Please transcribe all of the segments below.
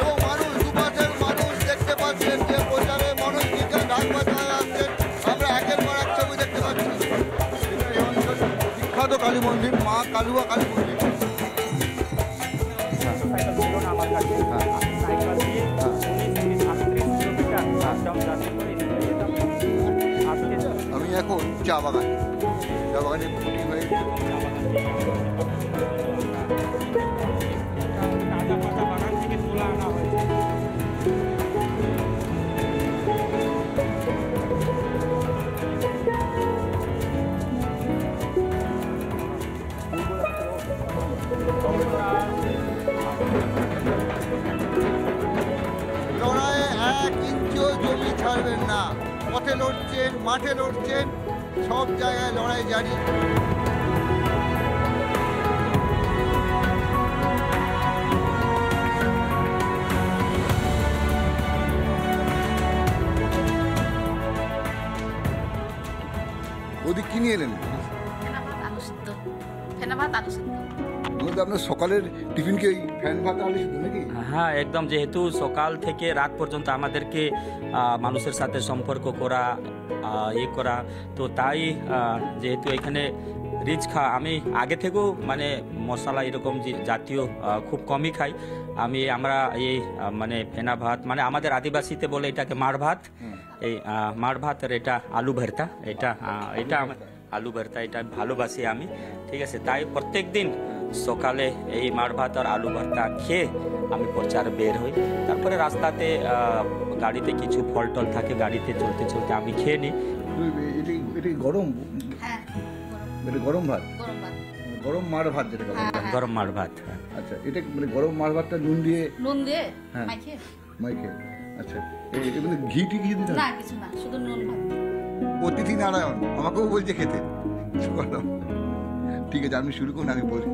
এবং মানুষ দুপাশের মানুষ দেখতে পাচ্ছেন যে প্রচারে মানুষ দিকে ঢাক বাজায় আসছেন। আমরা একের পর এক ছবি দেখতে পাচ্ছি। এটা এই অঞ্চলের বিখ্যাত কালী মন্দির, মা কালুয়া কালী মন্দির। আমি এখন চা বাগানে ফুটি হয়ে লড়াইয়ে 1 ইঞ্চিও জমি ছাড়বেন না। পথে লড়ছেন, মাঠে লড়ছেন, সব জায়গায় লড়াই জারি। ওদিক কি নিয়ে এলেন? আপনার সকালের টিফিন কি ফ্যান ভাত আলু সিদ্ধ নাকি? হ্যাঁ, একদম। যেহেতু সকাল থেকে রাত পর্যন্ত আমাদেরকে মানুষের সাথে সম্পর্ক করা, করা, তো তাই যেহেতু এখানে রিচ আমি আগে থেকেও মানে মশলা এরকম জাতীয় খুব কমই খাই। আমরা এই মানে ফেনা ভাত, মানে আমাদের আদিবাসীতে বলে এটাকে মাড় ভাত, এই মাড় ভাত, আর এটা আলু ভর্তা, এটা আলু ভর্তা, এটা ভালোবাসি আমি। ঠিক আছে, তাই প্রত্যেক দিন সকালে এই মাড় ভাত আর আলু ভর্তা খেয়ে আমি প্রচার বের হই। তারপরে রাস্তাতে গাড়িতে কিছু ফল টল থাকে, গাড়িতে চলতে চলতে আমি খেয়ে নিই। গরম গরম ভাত, গরম মাড় ভাত, যেটা গরম মাড় ভাত। আচ্ছা, এটা মানে গরম মাড় ভাতটা নুন দিয়ে হ্যাঁ মাইকে। আচ্ছা, মানে ঘি টি কিছু দিতে না? কিছু না, শুধু নুন ভাত। অতিথি নারায়ণ আমাকেও বলছে খেতে। ঠিক আছে, আমি শুরু করুন, আমি বলছি।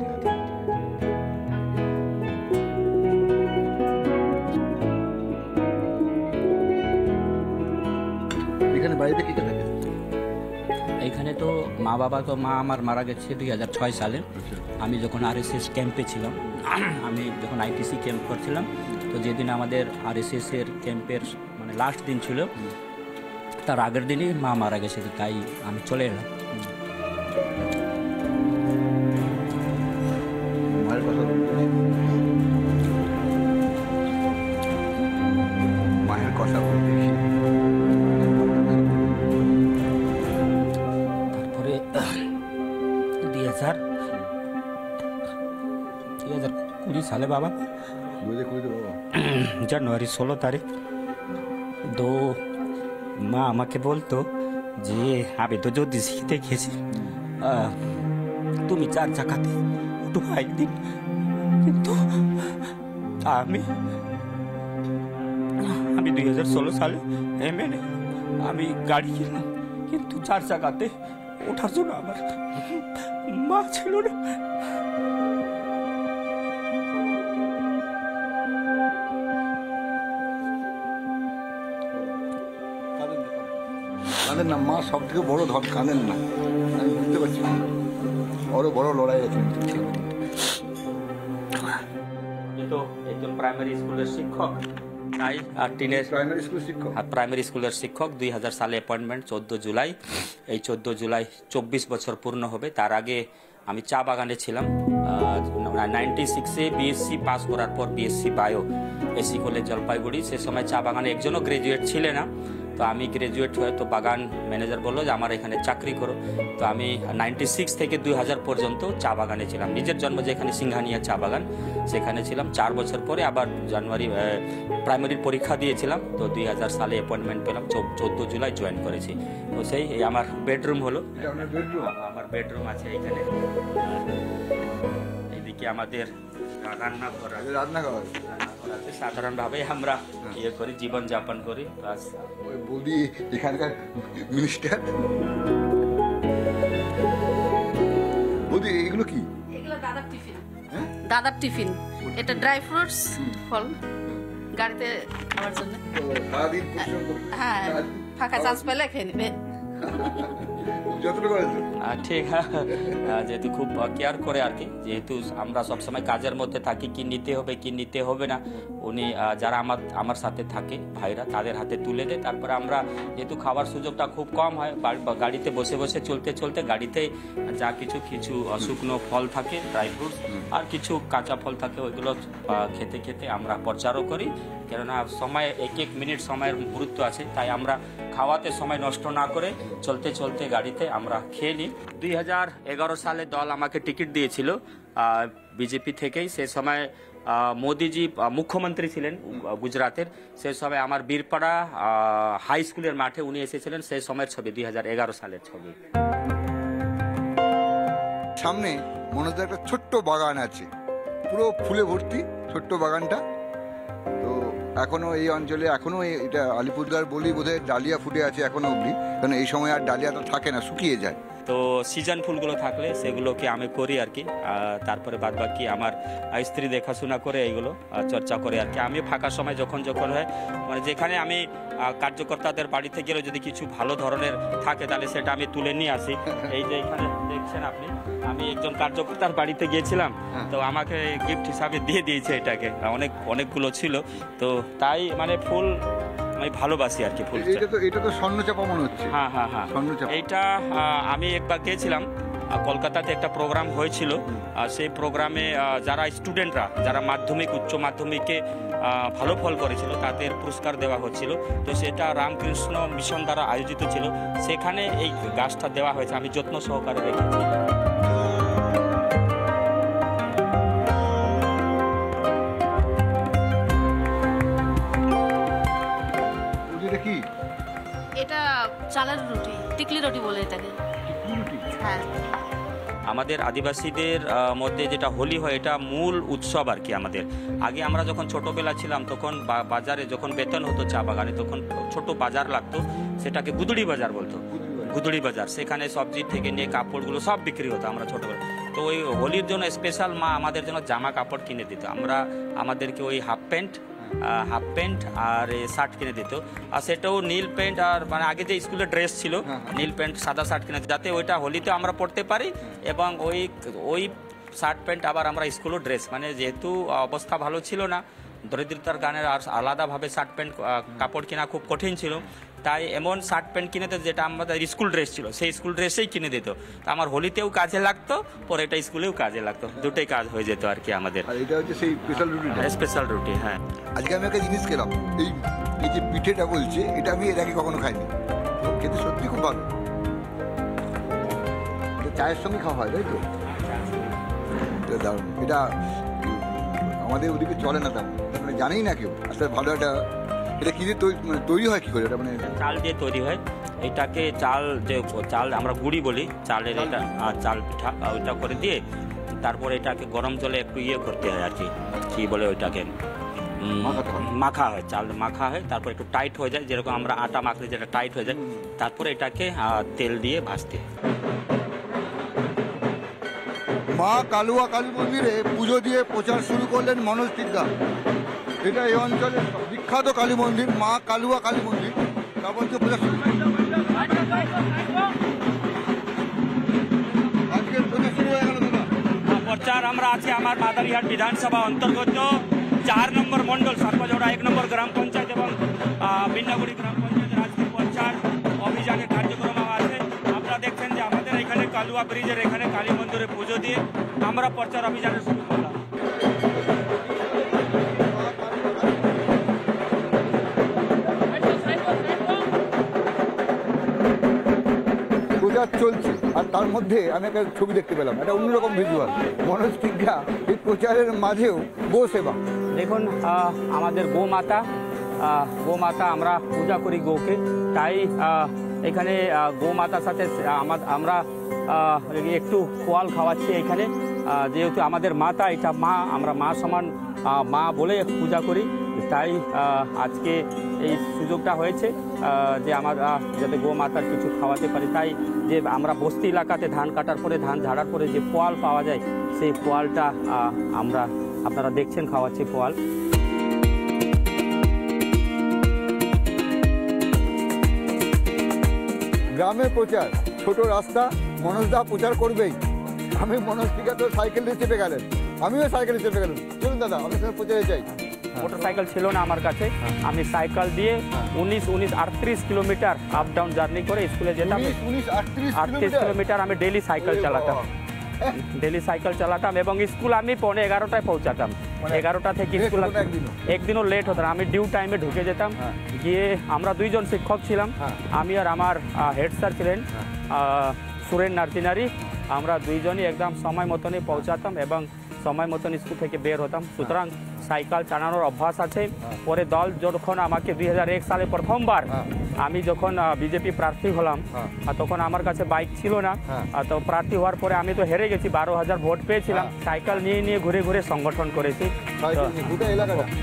এখানে বাড়িতে কে কে থাকে? এখানে তো মা আমার মারা গেছে 2006 সালে। আমি যখন RSS ক্যাম্পে ছিলাম, আমি যখন ITC ক্যাম্প করছিলাম, তো যেদিন আমাদের RSS এর ক্যাম্পের মানে লাস্ট দিন ছিল, তার আগের দিনই মা মারা গেছে, তাই আমি চলে এলাম। মায়ের কথা বলতে তারপরে 2020 সালে বাবা, জানুয়ারি 16 তারিখ, তো মা আমাকে বলতো যে আমি তো জ্যোতিষী দেখেছি, তুমি 4 চাকাতে উঠো একদিন। কিন্তু আমি 2016 সালে এমএনএ আমি গাড়ি কিনলাম, কিন্তু 4 চাকাতে ওঠার জন্য আমার মা ছিল না। কাঁদেন না মা, সব থেকে বড় ধন, কাঁদেন না, আমি বুঝতে পারছি। বড় বড় লড়াই আছে। তো একজন প্রাইমারি স্কুলের শিক্ষক, তাই প্রাইমারি স্কুলের শিক্ষক। 2000 সালে অ্যাপয়েন্টমেন্ট, 14 জুলাই। এই 14 জুলাই 24 বছর পূর্ণ হবে। তার আগে আমি চা বাগানে ছিলাম। 96-এ BSc পাস করার পর BSc bio AC college Jalpaiguri. সে সময় চা বাগানে একজনও গ্রাজুয়েট ছিল না। তো আমি গ্রাজুয়েট হয়ে, তো বাগান ম্যানেজার বললো যে আমার এখানে চাকরি করো। তো আমি 96 থেকে 2000 পর্যন্ত চা বাগানে ছিলাম। নিজের জন্ম যেখানে সিংহানিয়া চা বাগান, সেখানে ছিলাম। 4 বছর পরে আবার প্রাইমারির পরীক্ষা দিয়েছিলাম। তো 2000 সালে অ্যাপয়েন্টমেন্ট পেলাম, 14 জুলাই জয়েন করেছি। তো সেই আমার বেডরুম হলো, আমার বেডরুম আছে এখানে। এইদিকে আমাদের রান্নাঘর আছে। সাধারণভাবে আমরা করি, জীবন যাপন করি। বৌদি এখানকার মিনিস্টার। বৌদি এগুলো কি? এগুলো দাদার টিফিন। দাদার টিফিন, এটা ড্রাই ফ্রুটস, ফল গাড়িতে খাওয়ার জন্য। সারাদিন হ্যাঁ, ফাঁকা চান্স পেলে খেয়ে নেবে। যতটা করেছে ঠিক যেহেতু খুব কেয়ার করে আর কি, যেহেতু আমরা সবসময় কাজের মধ্যে থাকি, কি নিতে হবে কি নিতে হবে না উনি যারা আমার সাথে থাকে ভাইরা তাদের হাতে তুলে দেয়। তারপরে আমরা যেহেতু খাওয়ার সুযোগটা খুব কম হয়, গাড়িতে বসে বসে চলতে চলতে গাড়িতে যা কিছু শুকনো ফল থাকে, ড্রাই ফ্রুটস আর কিছু কাঁচা ফল থাকে, ওইগুলো খেতে খেতে আমরা প্রচারও করি। কেননা সময় এক এক মিনিট সময়ের গুরুত্ব আছে, তাই আমরা খাওয়াতে সময় নষ্ট না করে চলতে চলতে গাড়িতে আমরা খেয়ে নিই। 2011 সালে দল আমাকে টিকিট দিয়েছিল বিজেপি থেকেই। সে সময় মোদিজি মুখ্যমন্ত্রী ছিলেন গুজরাটের। সে সময় আমার বীরপাড়া হাই স্কুলের মাঠে উনি এসেছিলেন, সেই সময়ের ছবি 2011 সালের ছবি। সামনে মনে হচ্ছে একটা ছোট্ট বাগান আছে, পুরো ফুলে ভর্তি ছোট্ট বাগানটা। তো এখনো এই অঞ্চলে এখনো এটা আলিপুরদুয়ার বলি বোধহয় ডালিয়া ফুটে আছে এখনো অবধি, কারণ এই সময় আর ডালিয়াটা থাকে না, শুকিয়ে যায়। তো সিজন ফুলগুলো থাকলে সেগুলোকে আমি করি আর কি। তারপরে বাদ বাকি আমার স্ত্রী দেখাশোনা করে এইগুলো চর্চা করে আর কি। আমি ফাঁকা সময় যখন হয়, মানে যেখানে আমি কার্যকর্তাদের বাড়িতে গেলে যদি কিছু ভালো ধরনের থাকে তাহলে সেটা আমি তুলে নিয়ে আসি। এই যে এখানে দেখছেন আপনি, আমি একজন কার্যকর্তার বাড়িতে গিয়েছিলাম, তো আমাকে গিফট হিসাবে দিয়ে দিয়েছে এটাকে, অনেকগুলো ছিল। তো তাই মানে ফুল আমি ভালোবাসি আর কি। ফুল এটা তো স্বর্ণচাপা মনে হচ্ছে। হ্যাঁ, এইটা আমি একবার গিয়েছিলাম কলকাতাতে, একটা প্রোগ্রাম হয়েছিল। সেই প্রোগ্রামে যারা স্টুডেন্টরা যারা মাধ্যমিক উচ্চ মাধ্যমিকে ভালো ফল করেছিল তাদের পুরস্কার দেওয়া হচ্ছিল। তো সেটা রামকৃষ্ণ মিশন দ্বারা আয়োজিত ছিল, সেখানে এই গাছটা দেওয়া হয়েছে, আমি যত্ন সহকারে রেখেছি। এটা চালের রুটি, টিকলি রুটি বলে এটাকে। হ্যাঁ, আমাদের আদিবাসীদের মধ্যে যেটা হোলি হয় এটা মূল উৎসব আর কি। আমাদের আগে আমরা যখন ছোটবেলা ছিলাম তখন বাজারে যখন বেতন হতো চা বাগানে, তখন ছোট বাজার লাগতো, সেটাকে গুদড়ি বাজার বলতো, গুদড়ি বাজার। সেখানে সবজি থেকে নিয়ে কাপড়গুলো সব বিক্রি হতো আমরা ছোটবেলা। তো ওই হোলির জন্য স্পেশাল মা আমাদের জন্য জামা কাপড় কিনে দিত। আমাদেরকে ওই হাফ প্যান্ট আর শার্ট কিনে দিত, আর সেটাও নীল প্যান্ট। আর মানে আগে যে স্কুলের ড্রেস ছিল নীল প্যান্ট সাদা শার্ট কিনে, যাতে ওইটা হোলিতে আমরা পড়তে পারি, এবং ওই শার্ট প্যান্ট আবার আমরা স্কুলের ড্রেস। মানে যেহেতু অবস্থা ভালো ছিল না, দরিদ্রতার কারণে আর আলাদাভাবে শার্ট প্যান্ট কাপড় কেনা খুব কঠিন ছিল, তাই এমন শার্ট প্যান্ট কিনে দিত যেটা আমাদের স্কুল ড্রেস ছিল, সেই স্কুল ড্রেসেই কিনে দিত। তো আমার হোলিতেও কাজে লাগতো, পরে এটা স্কুলেও কাজে লাগতো, দুটোই কাজ হয়ে যেত আর কি আমাদের। এটা হচ্ছে সেই স্পেশাল রুটি। হ্যাঁ, আজকে আমি একটা জিনিস খেলাম, এই যে পিঠেটা বলছে, এটা আমি এর আগে কখনো খাইনি, খেতে সত্যি খুব ভালো। চায়ের সঙ্গে খাওয়া হয় তাই তো? দারুণ। এটা আমাদের ওদিকে চলে না, তেমন মানে জানেই না কেউ আসলে ভালো। এটা কি দিয়ে তৈরি হয়, কি করে এটা? মানে চাল দিয়ে তৈরি হয় এটাকে। চাল আমরা গুড়ি বলি, চালের এটা চাল পিঠা, ওইটা করে দিয়ে তারপরে এটাকে গরম জলে একটু করতে হয় আর কি বলে ওইটাকে মাখা হয়, চাল মাখা হয়, তারপর একটু টাইট হয়ে যায়, যেরকম আমরা আটা মাখলে যেটা টাইট হয়ে যায়, তারপরে এটাকে তেল দিয়ে ভাজতে। মা কালুয়া কালী মন্দিরে পুজো দিয়ে প্রচার শুরু করলেন মনোজ টিগ্গা। এটা এই অঞ্চলের বিখ্যাত কালী মন্দির, মা কালুয়া কালী মন্দির। তারপর যে প্রচার শুরু, আজকে প্রচার শুরু হয়ে গেল। প্রচার আমরা আছি আমার মাদারিহাট বিধানসভা অন্তর্গত 4 নম্বর মন্ডল সর্বজোড়া 1 নম্বর গ্রাম পঞ্চায়েত এবং বিন্নাগুড়ি গ্রাম পঞ্চায়েতের আজকে প্রচার অভিযানের কার্যক্রম আছে। আপনারা দেখছেন যে আমাদের এখানে কালুয়া ব্রিজের এখানে কালী মন্দিরে পুজো দিয়ে আমরা প্রচার অভিযানে শুরু করলাম। প্রচার চলছে, আর তার মধ্যে আমি একটা ছবি দেখতে পেলাম, একটা অন্যরকম ভিজুয়াল। মনোজ টিগ্গা এই প্রচারের মাঝেও গো সেবা। দেখুন, আমাদের গোমাতা আমরা পূজা করি গোকে, তাই এখানে গোমাতার সাথে আমরা একটু ফল খাওয়াচ্ছি এখানে। যেহেতু আমাদের মাতা, এটা মা, আমরা মা সমান মা বলে পূজা করি, তাই আজকে এই সুযোগটা হয়েছে যে আমরা যাতে গোমাতার কিছু খাওয়াতে পারি। তাই যে আমরা বস্তি এলাকাতে ধান কাটার পরে, ধান ঝাড়ার পরে যে পোয়াল পাওয়া যায়, সেই পোয়ালটা আপনারা দেখছেন খাওয়াচ্ছি পোয়াল। গ্রামের প্রচার, ছোট রাস্তা, মনোজদা প্রচার করবেই। আমি মনোজ টিকা তো সাইকেল দিয়ে চেপে গেলেন, আমিও সাইকেলে চেপে গেলাম। চলুন দাদা, আপনার সঙ্গে প্রচারে যাই। মোটরসাইকেল ছিল না আমার কাছে, আমি সাইকেল দিয়ে 19-38 কিলোমিটার আপ ডাউন জার্নি করে স্কুলে যেতাম। 38 কিলোমিটার আমি ডেলি সাইকেল চালাতাম, এবং স্কুল আমি 11:30টায় পৌঁছাতাম। 11টা থেকে স্কুল একদিনও লেট হতো না, আমি ডিউ টাইমে ঢুকে যেতাম। গিয়ে আমরা 2 জন শিক্ষক ছিলাম, আমি আর আমার হেড স্যার ছিলেন সুরেন নার্জিনারি। আমরা 2 জনই একদম সময় মতনই পৌঁছাতাম এবং সময় মতন স্কুল থেকে বের হতাম। সুতরাং সাইকেল চালানোর অভ্যাস আছে। পরে দল যখন আমাকে 2001 সালে প্রথমবার আমি যখন বিজেপি প্রার্থী হলাম, তখন আমার কাছে বাইক ছিল না। তো প্রার্থী হওয়ার পরে আমি তো হেরে গেছি, 12,000 ভোট পেয়েছিলাম। সাইকেল নিয়ে নিয়ে ঘুরে ঘুরে সংগঠন করেছি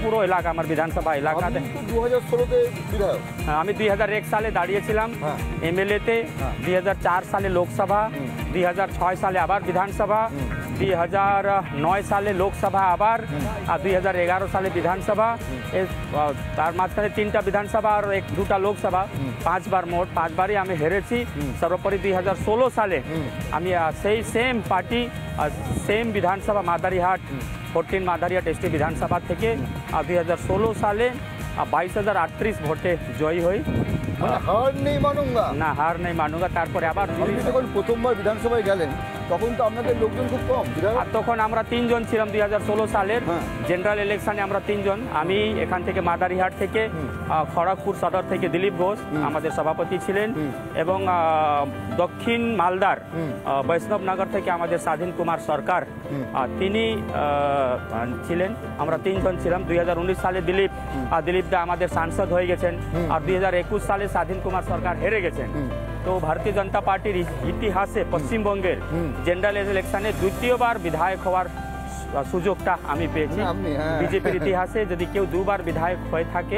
পুরো এলাকা, আমার বিধানসভা এলাকাতে। 2016-তে বিধায়ক আমি 2001 সালে দাঁড়িয়েছিলাম এমএলএতে, 2004 সালে লোকসভা, 2006 সালে আবার বিধানসভা, 2009 সালে লোকসভা আবার, আর 2011 সালে বিধানসভা। তার মাঝখানে 3টা বিধানসভা আর 2টা লোকসভা, 5 বার মোট, 5 বারই আমি হেরেছি। সর্বোপরি 2016 সালে আমি সেই সেম পার্টি, সেম বিধানসভা মাদারিহাট 14 মাদারিহাট এসটি বিধানসভা থেকে 2016 সালে 22,038 ভোটে জয়ী হই। হার নেই মানুঙ্গা, না হার নেই মানুঙ্গা। তারপরে আবার যখন প্রথমবার বিধানসভায় গেলেন তখন তো আপনাদের লোকজন খুব কম, আর তখন আমরা 3 জন ছিলাম। 2016 সালের জেনারেল ইলেকশনে আমরা 3 জন। আমি এখান থেকে মাদারিহাট থেকে, খড়গপুর সদর থেকে দিলীপ ঘোষ আমাদের সভাপতি ছিলেন, এবং দক্ষিণ মালদার বৈষ্ণবনগর থেকে আমাদের স্বাধীন কুমার সরকার তিনি ছিলেন। আমরা 3 জন ছিলাম। 2019 সালে দিলীপ দা আমাদের সাংসদ হয়ে গেছেন, আর 2021 সালে স্বাধীন কুমার সরকার হেরে গেছেন। তো ভারতীয় জনতা পার্টির ইতিহাসে পশ্চিমবঙ্গের জেনারেল ইলেকশনে দ্বিতীয়বার বিধায়ক হওয়ার সুযোগটা আমি পেয়েছি। বিজেপির ইতিহাসে যদি কেউ 2বার বিধায়ক হয়ে থাকে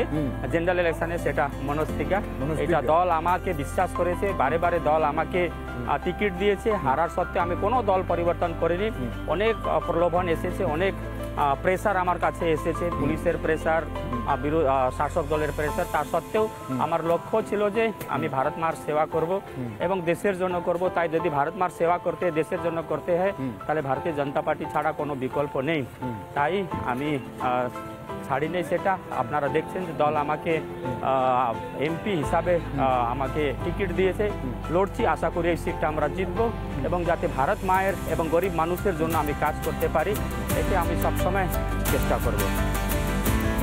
জেনারেল ইলেকশনে, সেটা মনোজ টিকা। এটা দল আমাকে বিশ্বাস করেছে, বারে বারে দল আমাকে টিকিট দিয়েছে। হারার সত্ত্বেও আমি কোনো দল পরিবর্তন করিনি। অনেক প্রলোভন এসেছে, অনেক প্রেসার আমার কাছে এসেছে, পুলিশের প্রেসার, শাসক দলের প্রেসার। তা সত্ত্বেও আমার লক্ষ্য ছিল যে আমি ভারত মার সেবা করব এবং দেশের জন্য করব। তাই যদি ভারত মার সেবা করতে, দেশের জন্য করতে হয়, তাহলে ভারতীয় জনতা পার্টি ছাড়া কোনো বিকল্প নেই। তাই আমি ছাড়িনি সেটা। আপনারা দেখছেন যে দল আমাকে এমপি হিসাবে আমাকে টিকিট দিয়েছে। লড়ছি, আশা করি এই সিটটা আমরা জিতবো এবং যাতে ভারত মায়ের এবং গরিব মানুষের জন্য আমি কাজ করতে পারি, এতে আমি সবসময় চেষ্টা করব।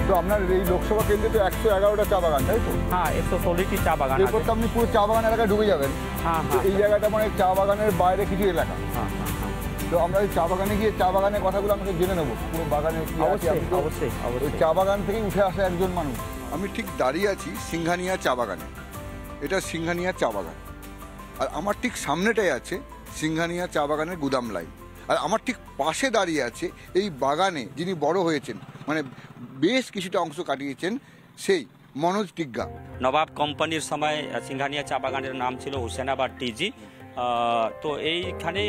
তো আপনার এই লোকসভা কেন্দ্রে তো 111টা চা বাগান, তাই তো? হ্যাঁ, 116টি চা বাগান। এরপর তো আপনি পুরো চা বাগান এলাকায় ঢুকে যাবেন। হ্যাঁ, এই জায়গাটা মানে চা বাগানের বাইরে কিছু এলাকা। তো আমরা এই চা বাগানে গিয়ে চা বাগানের কথাগুলো আমাকে জেনে নেবো, পুরো বাগানের কি আছে। অবশ্যই চা বাগান থেকে উঠে আসা একজন মানুষ। আমি ঠিক দাঁড়িয়ে আছি সিংহানিয়া চা বাগানে। এটা সিংহানিয়া চা বাগান, আর আমার ঠিক সামনেটাই আছে সিংহানিয়া চা বাগানের গুদাম লাইন। আর আমার ঠিক পাশে দাঁড়িয়ে আছে এই বাগানে যিনি বড় হয়েছেন, মানে বেশ কিছুটা অংশ কাটিয়েছেন, সেই মনোজ টিগ্গা। নবাব কোম্পানির সময় সিংহানিয়া চা বাগানের নাম ছিল হুসেনাবাদ টিজি। তো এইখানেই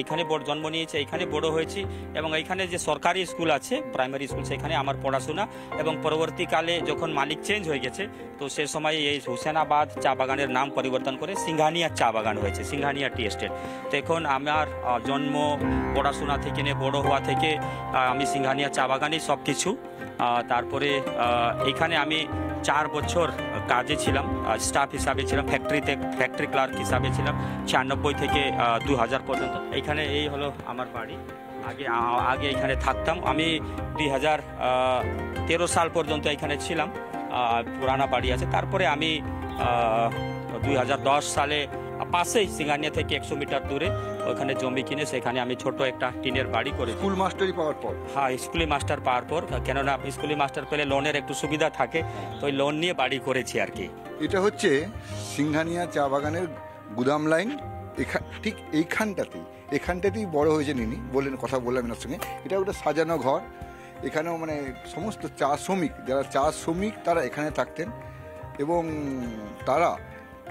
এখানে জন্ম নিয়েছি, এখানে বড় হয়েছি, এবং এইখানে যে সরকারি স্কুল আছে, প্রাইমারি স্কুল, সেখানে আমার পড়াশোনা। এবং পরবর্তীকালে যখন মালিক চেঞ্জ হয়ে গেছে, তো সে সময় এই হুসেনাবাদ চা বাগানের নাম পরিবর্তন করে সিংহানিয়া চা বাগান হয়েছে, সিংহানিয়া টি এস্টেট। তো এখন আমার জন্ম, পড়াশোনা থেকে নিয়ে বড় হওয়া থেকে আমি সিংহানিয়া চা বাগানেই সব কিছু। তারপরে এখানে আমি 4 বছর কাজে ছিলাম, স্টাফ হিসাবে ছিলাম, ফ্যাক্টরি ক্লার্ক হিসাবে ছিলাম 96 থেকে 2000 পর্যন্ত। এইখানে এই হলো আমার বাড়ি। আগে এখানে থাকতাম আমি। 2013 সাল পর্যন্ত এখানে ছিলাম, পুরানা বাড়ি আছে। তারপরে আমি 2010 সালে পাশেই সিংহানিয়া থেকে 100 মিটার দূরে ওখানে জমি কিনে সেখানে আমি ছোট একটা টিনের বাড়ি করেছি। স্কুল মাস্টারি পাওয়ার পর? হ্যাঁ, স্কুলে মাস্টার পাওয়ার পর, কেননা স্কুলে মাস্টার পেলে লোনের একটু সুবিধা থাকে, তো ওই লোন নিয়ে বাড়ি করেছি আর কি। এটা হচ্ছে সিংহানিয়া চা বাগানের গুদাম লাইন। ঠিক এখানটাতেই বড় হয়েছে ইনি, বললেন, কথা বললাম এনার সঙ্গে। এটা একটা সাজানো ঘর। এখানেও মানে সমস্ত চা শ্রমিক, যারা চা শ্রমিক তারা এখানে থাকতেন, এবং তারা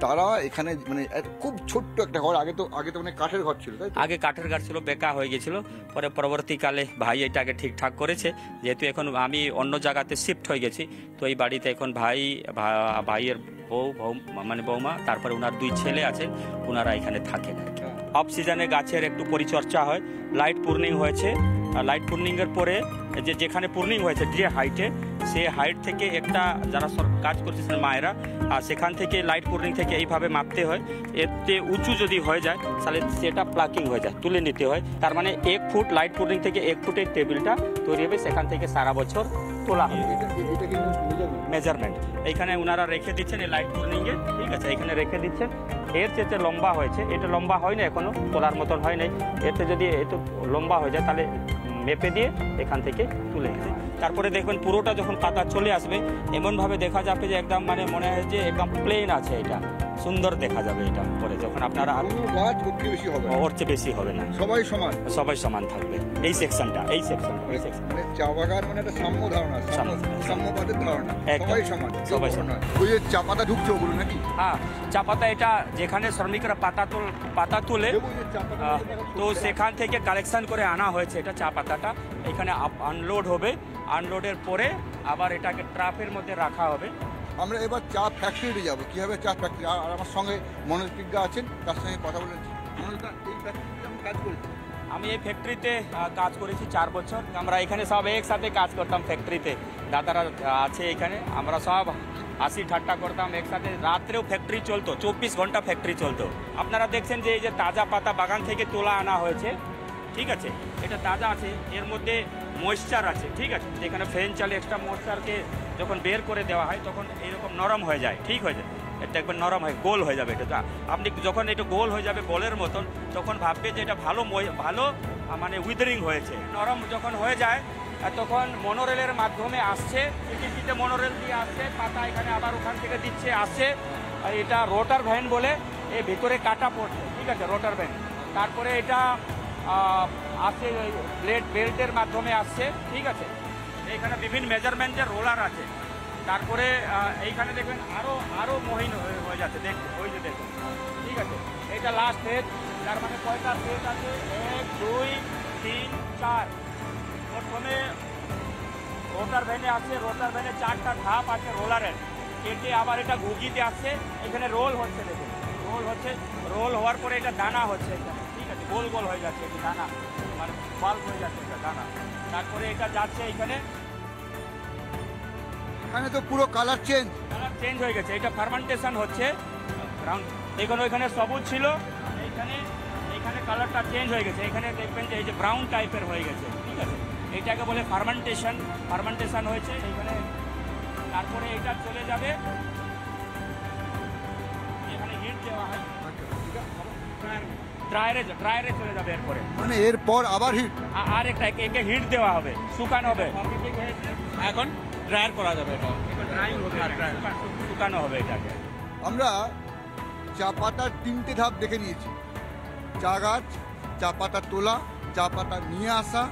তারা এখানে মানে খুব ছোট্ট একটা ঘর, আগে তো মানে কাঠের ঘর ছিল, তাই তো? আগে কাঠের ঘর ছিল, বেকা হয়ে গেছিল, পরে পরবর্তীকালে ভাই এটাকে ঠিকঠাক করেছে। যেহেতু এখন আমি অন্য জায়গাতে শিফট হয়ে গেছি, তো এই বাড়িতে এখন ভাইয়ের মানে বৌমা, তারপরে ওনার 2 ছেলে আছেন, ওনারা এখানে থাকেন আর কি। অফ সিজনে গাছের একটু পরিচর্যা হয়, লাইট পূর্ণিং হয়েছে, লাইট পূর্ণিংয়ের পরে যেখানে পূর্ণিং হয়েছে যে হাইটে, সে হাইট থেকে একটা যারা কাজ করতেছেন মায়েরা, আর সেখান থেকে লাইট পূর্ণিং থেকে এইভাবে মাপতে হয়। এতে উঁচু যদি হয়ে যায় তাহলে সেটা প্লাকিং হয়ে যায়, তুলে নিতে হয়। তার মানে 1 ফুট লাইট পূর্ণিং থেকে 1 ফুটের টেবিলটা তৈরি হবে, সেখান থেকে সারা বছর তোলা হবে। মেজারমেন্ট এইখানে ওনারা রেখে দিচ্ছেন এই লাইট পূর্ণিংয়ে, ঠিক আছে, এখানে রেখে দিচ্ছেন। এর চেয়ে লম্বা হয়েছে, এটা লম্বা হয় না এখনো, তোলার মতন হয় নাই। এতে যদি একটু লম্বা হয়ে যায় তাহলে মেপে দিয়ে এখান থেকে তুলে নেবে। তারপরে দেখবেন পুরোটা যখন পাতা চলে আসবে, এমনভাবে দেখা যাবে যে একদম মানে মনে হয় যে একদম প্লেন আছে, এটা সুন্দর দেখা যাবে। এটা পরে যখন আপনারা গাছ বেশি হবে, ওর চেয়ে বেশি হবে না, সবাই সমান থাকবে। এই সেকশনটা মানে চা বাগান মানে একটা সাম্য ধারণা, সাম্যবাদের ধারণা, সবাই সমান। ওই যে চা পাতা ঢুকছে ওগুলো নাকি? হ্যাঁ, চা পাতা এটা যেখানে শ্রমিকরা পাতা তোলে, তো সেখান থেকে কালেকশন করে আনা হয়েছে এটা চা পাতাটা। এখানে আনলোড হবে, আনলোডের পরে আবার এটাকে ট্রাফের মধ্যে রাখা হবে। আমরা এবার চা ফ্যাক্টরিতে যাবো, কীভাবে চা ফ্যাক্টরি, আর আমার সঙ্গে মনোজ বিজ্ঞা আছেন, তার সঙ্গে কথা বলেছি। মনোজদা, এই ফ্যাক্টরিতে আমি কাজ করেছি। আমি এই ফ্যাক্টরিতে কাজ করেছি 4 বছর। আমরা এখানে সব একসাথে কাজ করতাম ফ্যাক্টরিতে, দাদারা আছে এখানে, আমরা সব হাসি ঠাট্টা করতাম একসাথে। রাত্রেও ফ্যাক্টরি চলতো, 24 ঘন্টা ফ্যাক্টরি চলতো। আপনারা দেখছেন যে এই যে তাজা পাতা বাগান থেকে তোলা আনা হয়েছে, ঠিক আছে, এটা তাজা আছে, এর মধ্যে ময়েশ্চার আছে, ঠিক আছে। যেখানে ফ্যান চালে এক্সট্রা ময়েশ্চারকে যখন বের করে দেওয়া হয় তখন এইরকম নরম হয়ে যায়, ঠিক হয়ে যায়, এটা একবার নরম হয়, গোল হয়ে যাবে। এটা আপনি যখন এটা গোল হয়ে যাবে বলের মতন, তখন ভাববে যে এটা ভালো মানে উইদারিং হয়েছে। নরম যখন হয়ে যায় তখন মনোরেলের মাধ্যমে আসছে, টিকিটে মনোরেল দিয়ে আসছে, পাতা এখানে আবার ওখান থেকে দিচ্ছে, আসছে। এটা রোটার ভ্যান বলে, এর ভিতরে কাটা পড়ছে, ঠিক আছে, রোটার ভ্যান। তারপরে এটা আসছে বেল্টের মাধ্যমে আসছে, ঠিক আছে। এইখানে বিভিন্ন মেজারমেন্টের রোলার আছে। তারপরে এইখানে দেখবেন আরও মহিন হয়ে যাচ্ছে, দেখুন, ওই যে দেখুন, ঠিক আছে। এটা লাস্ট ফেজ, তার মানে কয়টা ফেজ আছে? 1, 2, 3, 4। প্রথমে রোটার ভ্যানে আছে, রোটার ভ্যানে 4টা ধাপ আছে রোলারের, কেটে আবার এটা ঘুগিতে আসছে, এখানে রোল হচ্ছে, দেখুন রোল হচ্ছে, রোল হওয়ার পরে এটা দানা হচ্ছে এখানে, ঠিক আছে, গোল গোল হয়ে যাচ্ছে, এটা দানা মানে বাল্ব হয়ে যাচ্ছে এটা দানা। তারপরে এটা যাচ্ছে এইখানে, এখানে তো পুরো কালার চেঞ্জ হয়ে গেছে, এটা ফার্মেন্টেশন হচ্ছে। দেখুন ওইখানে সবুজ ছিল, এইখানে কালারটা চেঞ্জ হয়ে গেছে, এখানে দেখবেন যে এই যে ব্রাউন টাইপের হয়ে গেছে, ঠিক আছে। এইটাকে বলে ফার্মেন্টেশন হয়েছে এইখানে। তারপরে এটা চলে যাবে, এখানে হিট দেওয়া হয়, ড্রায়ারে চলে যাবে। এরপরে মানে এরপর আবার হিট, আর একে হিট দেওয়া হবে, শুকানো হবে। এখন ড্রায়ার করা যাবে, এটা ড্রাইং হবে, শুকানো হবে এটাকে। আমরা চা পাতার 3টে ধাপ দেখে নিয়েছি: চা গাছ, চা পাতা তোলা, চা পাতা নিয়ে আসা,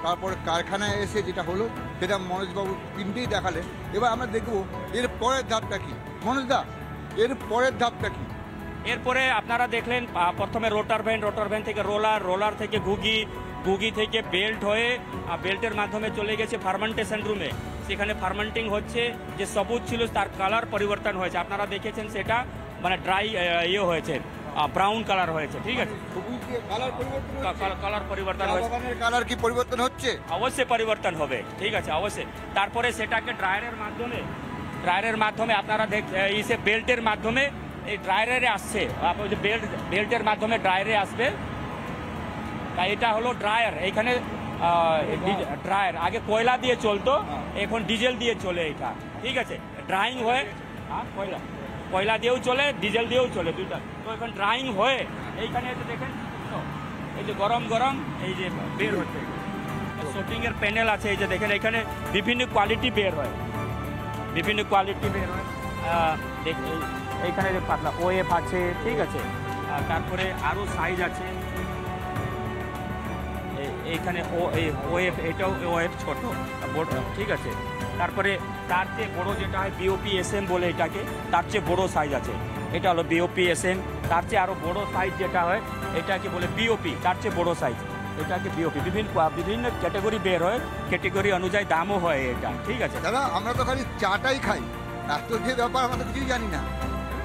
তারপরে কারখানায় এসে যেটা হলো সেটা মনোজবাবু 3টেই দেখালেন। এবার আমরা দেখবো এর পরের ধাপটা কি। মনোজদা, এর পরের ধাপটা কি? এরপরে আপনারা দেখলেন প্রথমে রোটার ভ্যান থেকে রোলার থেকে ঘুগি থেকে বেল্ট হয়ে বেল্টের মাধ্যমে চলে গেছে ফার্মেন্টেশন রুমে। সেখানে ফার্মেন্টিং হচ্ছে, যে সবুজ ছিল তার কালার পরিবর্তন হয়েছে, আপনারা দেখেছেন সেটা মানে ড্রাই হয়েছে, ব্রাউন কালার হয়েছে, ঠিক আছে। কালার পরিবর্তন হয়েছে, কালার কি পরিবর্তন হচ্ছে? অবশ্যই পরিবর্তন হবে, ঠিক আছে, অবশ্যই। তারপরে সেটাকে ড্রায়ারের মাধ্যমে আপনারা বেল্টের মাধ্যমে এই ড্রায়ারে আসছে, ওই যে বেল্টের মাধ্যমে ড্রায়ারে আসবে। তাই এটা হলো ড্রায়ার। এইখানে ড্রায়ার আগে কয়লা দিয়ে চলতো, এখন ডিজেল দিয়ে চলে এটা, ঠিক আছে। ড্রাইং হয়ে কয়লা দিয়েও চলে, ডিজেল দিয়েও চলে, দুইটা। তো এখন ড্রাইং হয়ে এইখানে দেখেন এই যে গরম এই যে বের হচ্ছে, শুটিংয়ের প্যানেল আছে, এই যে দেখেন এখানে বিভিন্ন কোয়ালিটি বের হয়, এইখানে যে পাতলা ওএফ আছে, ঠিক আছে। তারপরে আরও সাইজ আছে, এইখানে ওএফ, এটাও ওএফ ছোট, ঠিক আছে। তারপরে তার চেয়ে বড়ো যেটা হয় বিওপি SM বলে এটাকে, তার চেয়ে বড়ো সাইজ আছে। এটা হলো বিওপি এসএম। তার চেয়ে আরও বড় সাইজ যেটা হয় এটাকে বলে বিওপি, তার চেয়ে বড় সাইজ এটাকে বিওপি। বিভিন্ন ক্যাটাগরি বের হয়, ক্যাটাগরি অনুযায়ী দামও হয় এটা, ঠিক আছে। দাদা আমরা তো খালি চাটাই খাই, এত যে ব্যাপার আমরা তো কিছুই জানি না।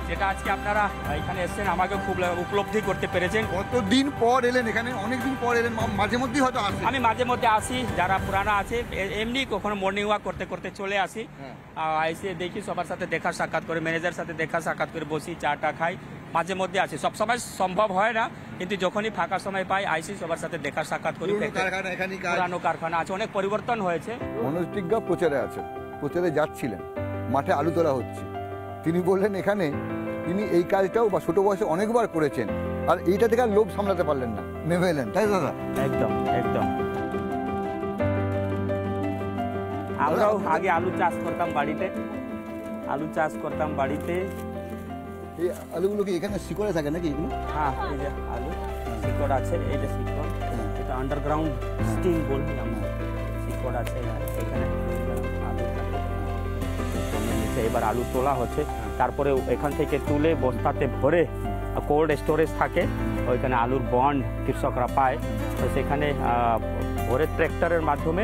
যেটা আজকে আপনারা এখানে এসেছেন আমাকে খুব উপলব্ধি করতে পেরেছেন। কতদিন পর এলেন এখানে? অনেক দিন পর এলেন, মাঝে মধ্যেই হয়তো আসেন। আমি মাঝে মধ্যে আসি, যারা পুরানা আছে এমনি কখনো মর্নিং ওয়াক করতে করতে চলে আসি, এসে দেখি সবার সাথে দেখা সাক্ষাৎ করে, ম্যানেজার সাথে দেখা সাক্ষাৎ করে বসি, চাটা খাই, মাঝে মধ্যে আসি। সব সময় সম্ভব হয় না, কিন্তু যখনই ফাঁকা সময় পাই আইসি, সবার সাথে দেখা সাক্ষাৎ করি। পুরানো কারখানা আছে, অনেক পরিবর্তন হয়েছে। মনোজ টিগ্গা প্রচারে আছেন, প্রচারে যাচ্ছিলেন, মাঠে আলু তোলা হচ্ছে। তিনি বললেন এখানে তিনি এই কাজটাও বা ছোট বয়সে অনেকবার করেছেন, আর এইটা থেকে আর লোভ সামলাতে পারলেন না, নেমে এলেন, তাই দাদা? একদম একদম। আমরাও আগে আলু চাষ করতাম বাড়িতে, আলু চাষ করতাম বাড়িতে। এই আলুগুলো কি এখানে শিকড়ে থাকে নাকি এগুলো? হ্যাঁ, এই যে আলু শিকড় আছে, এই যে শিকড়, এটা আন্ডারগ্রাউন্ড স্টিং বলি আমরা। শিকড় আছে এখানে, আলু থাকে। এবার আলু তোলা হচ্ছে, তারপরে এখান থেকে তুলে বস্তাতে ভরে কোল্ড স্টোরেজ থাকে, ওইখানে আলুর বন্ড কৃষকরা পায়, তো সেখানে ভরে ট্র্যাক্টরের মাধ্যমে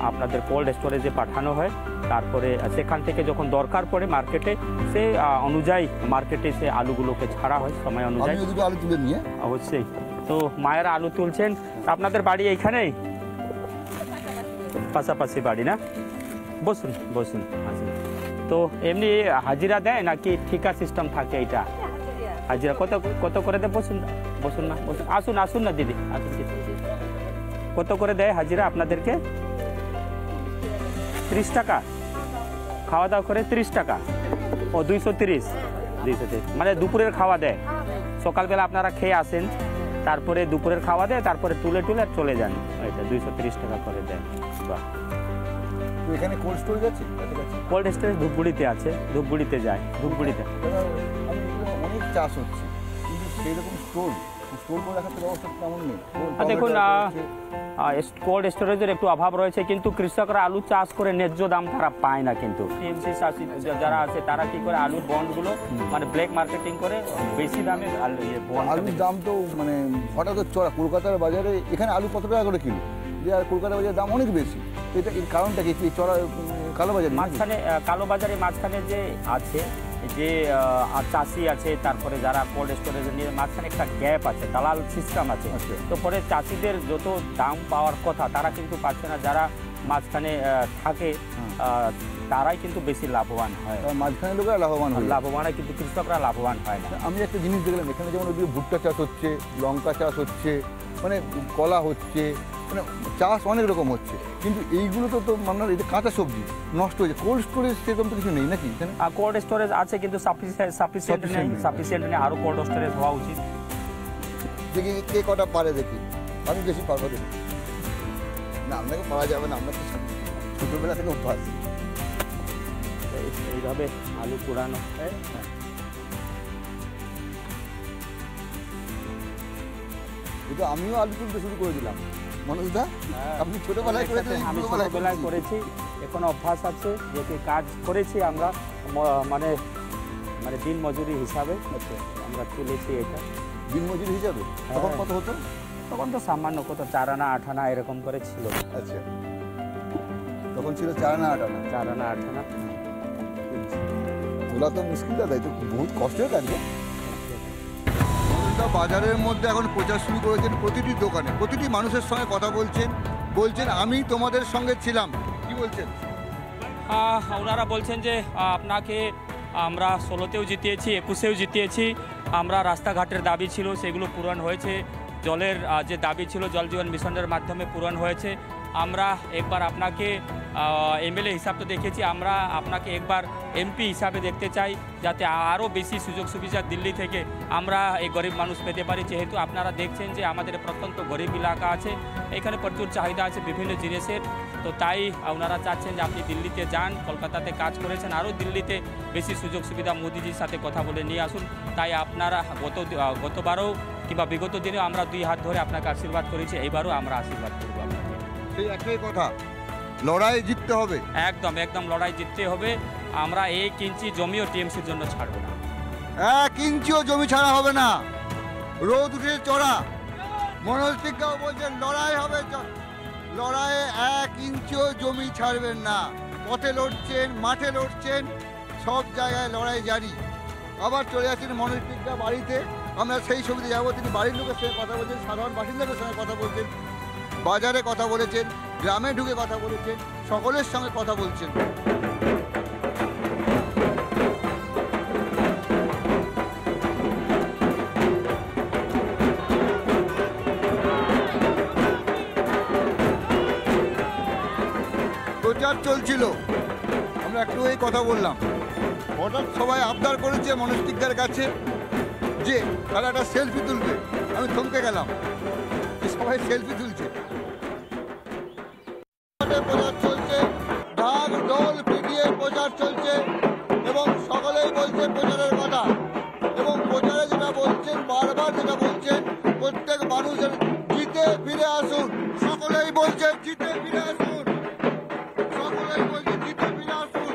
আপনাদের কোল্ড স্টোরেজে পাঠানো হয়। তারপরে সেখান থেকে যখন দরকার পড়ে মার্কেটে, সে অনুযায়ী মার্কেটে সে আলুগুলোকে ছাড়া হয় সময় অনুযায়ী। আলু তুলে নিয়ে অবশ্যই। তো মায়েরা আলু তুলছেন। আপনাদের বাড়ি এইখানেই? পাশাপাশি বাড়ি না? বসুন বসুন, আসুন। তো এমনি হাজিরা দেয় নাকি ঠিকা সিস্টেম থাকে? এটা হাজিরা কত কত করে দেয়? বসুন বসুন না, বসুন, আসুন আসুন না দিদি, আসুন। কত করে দেয় হাজিরা আপনাদেরকে? 30 টাকা খাওয়া দাওয়া করে? 30 টাকা। ও 230, মানে দুপুরের খাওয়া দেয়। সকালবেলা আপনারা খেয়ে আসেন, তারপরে দুপুরের খাওয়া দেয়, তারপরে তুলে চলে যান। এটা 230 টাকা করে দেয়। বাহ। এখানে কোল্ড স্টোরেজ আছে? কোল্ড স্টোরেজ ধূপগুড়িতে আছে, ধূপগুড়িতে যায়, ধূপগুড়িতে। অনেক চাষ হচ্ছে, কিন্তু সেই রকম স্টোর করে রাখার ব্যবস্থা তেমন নেই। দেখুন, কোল্ড স্টোরেজের একটু অভাব রয়েছে, কিন্তু কৃষকরা আলু চাষ করে ন্যায্য দাম তারা পায় না। কিন্তু টিএমসি যারা আছে তারা কি করে আলুর বন্ডগুলো মানে ব্ল্যাক মার্কেটিং করে বেশি দামে আলুর দাম তো মানে হঠাৎ চড়া। কলকাতার বাজারে এখানে আলু কত টাকা করে কিলো, আর কলকাতার বাজারে দাম অনেক বেশি। এটা এর কারণটা কি? চড়া কালোবাজারি মাঝখানে, কালোবাজারের মাঝখানে যে আছে, যে চাষি আছে, তারপরে যারা কোল্ড স্টোরেজ নিয়ে, মাঝখানে একটা গ্যাপ আছে, দালাল সিস্টেম আছে। তো পরে চাষিদের যত দাম পাওয়ার কথা তারা কিন্তু পাচ্ছে না, যারা মাঝখানে থাকে তারাই কিন্তু বেশি লাভবান হয়। মাঝখানে লোকেরা লাভবান হয়, কিন্তু কৃষকরা লাভবান হয় না। আমি একটা জিনিস দেখলাম এখানে, যেমন ওদিকে ভুট্টা চাষ হচ্ছে, লঙ্কা চাষ হচ্ছে, মানে কলা হচ্ছে, মানে চাষ অনেক রকম হচ্ছে, কিন্তু এইগুলো তো মানে এটা কাঁচা সবজি নষ্ট হয়েছে। কোল্ড স্টোরেজ সেরকম তো কিছু নেই নাকি এখানে? কোল্ড স্টোরেজ আছে, কিন্তু সাফিসিয়েন্ট নেই, আরও কোল্ড স্টোরেজ হওয়া উচিত। দেখি কে কটা পারে, দেখি আমি বেশি পারবো। দেখি না, আপনাকে পারা যাবে না, আপনার তো ছোটোবেলা থেকে অভ্যাস। এইভাবে আলু পুরানো হয়। কিন্তু আমিও আলু তুলতে শুরু করে দিলাম। মনোজদা, আপনি ছোটবেলায় করেছেন? আমি ছোটবেলায় করেছি, এখন অভ্যাস আছে, যেটি কাজ করেছি আমরা মানে মানে দিন মজুরি হিসাবে আমরা তুলেছি। এটা দিন মজুরি হিসাবে তখন কত হতো? তখন তো সামান্য কত 4 আনা 8 আনা এরকম করে ছিল। আচ্ছা, তখন ছিল 4 আনা 8 আনা। 4 আনা 8 আনা তোলা তো মুশকিল, দাদা, এটা বহুত কষ্টের কাজ। বাজারের মধ্যে এখন প্রচার শুরু করেছেন, প্রতিটি দোকানে প্রতিটি মানুষের সঙ্গে কথা বলছেন আমি তোমাদের সঙ্গে ছিলাম। কি বলছেন? ওনারা বলছেন যে আপনাকে আমরা 16তেও জিতিয়েছি, 21এও জিতিয়েছি। আমরা রাস্তাঘাটের দাবি ছিল সেগুলো পূরণ হয়েছে, জলের যে দাবি ছিল জল জীবন মিশনের মাধ্যমে পূরণ হয়েছে। আমরা একবার আপনাকে এমএলএ হিসাব তো দেখেছি, আমরা আপনাকে একবার এমপি হিসাবে দেখতে চাই, যাতে আরও বেশি সুযোগ সুবিধা দিল্লি থেকে আমরা এই গরিব মানুষ পেতে পারি। যেহেতু আপনারা দেখছেন যে আমাদের প্রত্যন্ত গরিব এলাকা আছে, এখানে প্রচুর চাহিদা আছে বিভিন্ন জিনিসের, তো তাই ওনারা চাচ্ছেন যে আপনি দিল্লিতে যান, কলকাতাতে কাজ করেছেন, আরও দিল্লিতে বেশি সুযোগ সুবিধা মোদিজির সাথে কথা বলে নিয়ে আসুন। তাই আপনারা গতবারও কিংবা বিগত দিনেও আমরা 2 হাত ধরে আপনাকে আশীর্বাদ করেছি, এইবারও আমরা আশীর্বাদ করবো আপনাকে। সেই একটাই কথা, লড়াই জিততে হবে। একদম লড়াই জিততে হবে। আমরা 1 ইঞ্চি জমিও টিএমসির জন্য ছাড়বো না। 1 ইঞ্চিও জমি ছাড়া হবে না। রোদ উঠে চড়া, মনোজ টিগ্গাও বলছেন লড়াই হবে, লড়াইয়ে 1 ইঞ্চিও জমি ছাড়বেন না। পথে লড়ছেন, মাঠে লড়ছেন, সব জায়গায় লড়াই জারি। আবার চলে যাচ্ছেন মনোজ টিগ্গা বাড়িতে, আমরা সেই ছবিতে যাবো। তিনি বাড়ির লোকের সঙ্গে কথা বলছেন, সাধারণ বাসিন্দাদের সঙ্গে কথা বলছেন, বাজারে কথা বলেছেন, গ্রামে ঢুকে কথা বলেছেন, সকলের সঙ্গে কথা বলছেন। প্রচার চলছিল, আমরা একটু এই কথা বললাম। হঠাৎ সবাই আবদার করেছে মনোজ টিগ্গার কাছে যে তারা একটা সেলফি তুলবে। আমি থমকে গেলাম, সবাই সেলফি তুলছে। প্রচার চলছে, ঢাক ঢোল পিটিয়ে প্রচার চলছে এবং সকলেই বলছে প্রচারের কথা। এবং প্রচারে যেটা বলছেন, বারবার যেটা বলছেন, প্রত্যেক মানুষের জিতে ফিরে আসুন। সকলেই বলছে জিতে ফিরে আসুন, সকলেই বলছে জিতে ফিরে আসুন।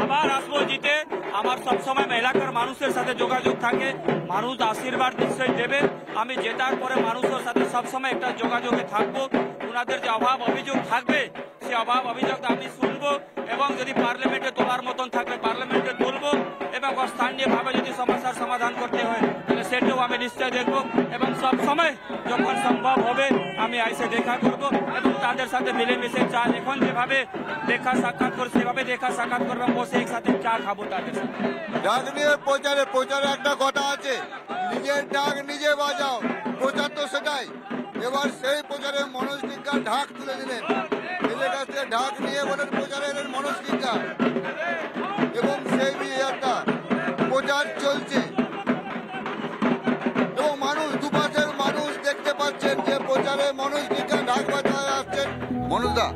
আবার আসবো জিতে। আমার সবসময় এলাকার মানুষের সাথে যোগাযোগ থাকে, মানুষ আশীর্বাদ নিশ্চয়ই দেবে। আমি জেতার পরে মানুষের সাথে সবসময় একটা যোগাযোগে থাকবো। ওনাদের যে অভাব অভিযোগ থাকবে, সে অভাব অভিযোগ আমি শুনবো এবং যদি পার্লামেন্টে তোলার মতন থাকলে পার্লামেন্টে তুলবো এবং স্থানীয়ভাবে যদি সমস্যার সমাধান করতে হয় তাহলে সেটাও আমি নিশ্চয় দেখবো। এবং সব সময় যখন সম্ভব হবে আমি এসে দেখা করব এবং তাদের সাথে মিলেমিশে চা, এখন যেভাবে দেখা সাক্ষাৎ করে সেভাবে দেখা সাক্ষাৎ করবো, বসে একসাথে চা খাবো তাদের সাথে। ডাক নিয়ে প্রচারে একটা কথা আছে, নিজের ডাক নিজে বাজাও। প্রচার তো সেটাই। এবার সেই প্রচারে মনোজ টিগ্গা ঢাক তুলে দিলেন। এদের কাছে ঢাক নিয়ে বলেন প্রচারে এলেন মনোজ টিগ্গা এবং সেই নিয়ে একটা প্রচার চলছে এবং মানুষ, দুপাশের মানুষ দেখতে পাচ্ছেন যে প্রচারে মনোজ টিগ্গা ঢাক বাজায় আসছেন। মনোজদা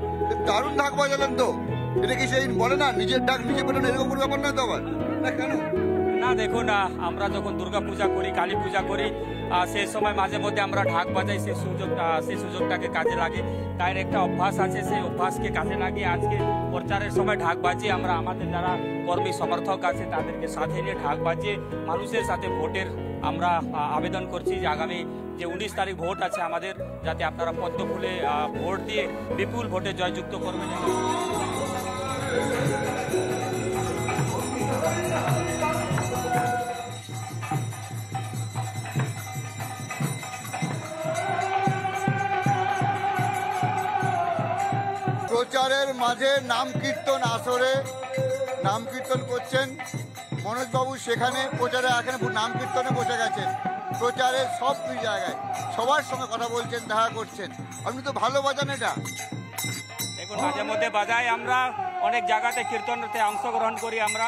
দারুণ ঢাক বাজালেন তো, এটা কি সেই বলে না নিজের ডাক নিজে পেলেন, এরকম কোনো ব্যাপার নয় তো আবার না? কেন না, দেখুন আমরা যখন দুর্গা পূজা করি, কালী পূজা করি, সেই সময় মাঝে মধ্যে আমরা ঢাক বাজাই, সেই সুযোগটাকে কাজে লাগে। তাই একটা অভ্যাস আছে, সেই অভ্যাসকে কাজে লাগিয়ে আজকে প্রচারের সময় ঢাক বাজিয়ে আমরা আমাদের যারা কর্মী সমর্থক আছে তাদেরকে সাথে নিয়ে ঢাক বাজিয়ে মানুষের সাথে ভোটের আমরা আবেদন করছি যে আগামী যে 19 তারিখ ভোট আছে আমাদের, যাতে আপনারা পদ্ম ফুলে ভোট দিয়ে বিপুল ভোটে জয়যুক্ত করবেন। প্রচারের মাঝে নাম কীর্তন আসরে নাম কীর্তন করছেন মনোজবাবু, সেখানে প্রচারে এখানে নাম কীর্তনে বসে গেছেন। প্রচারের সব জায়গায় সবার সঙ্গে কথা বলছেন, দেখা করছেন। আপনি তো ভালো বাজান এটা। দেখুন মাঝে মধ্যে বাজাই, আমরা অনেক জায়গাতে কীর্তনতে অংশগ্রহণ করি। আমরা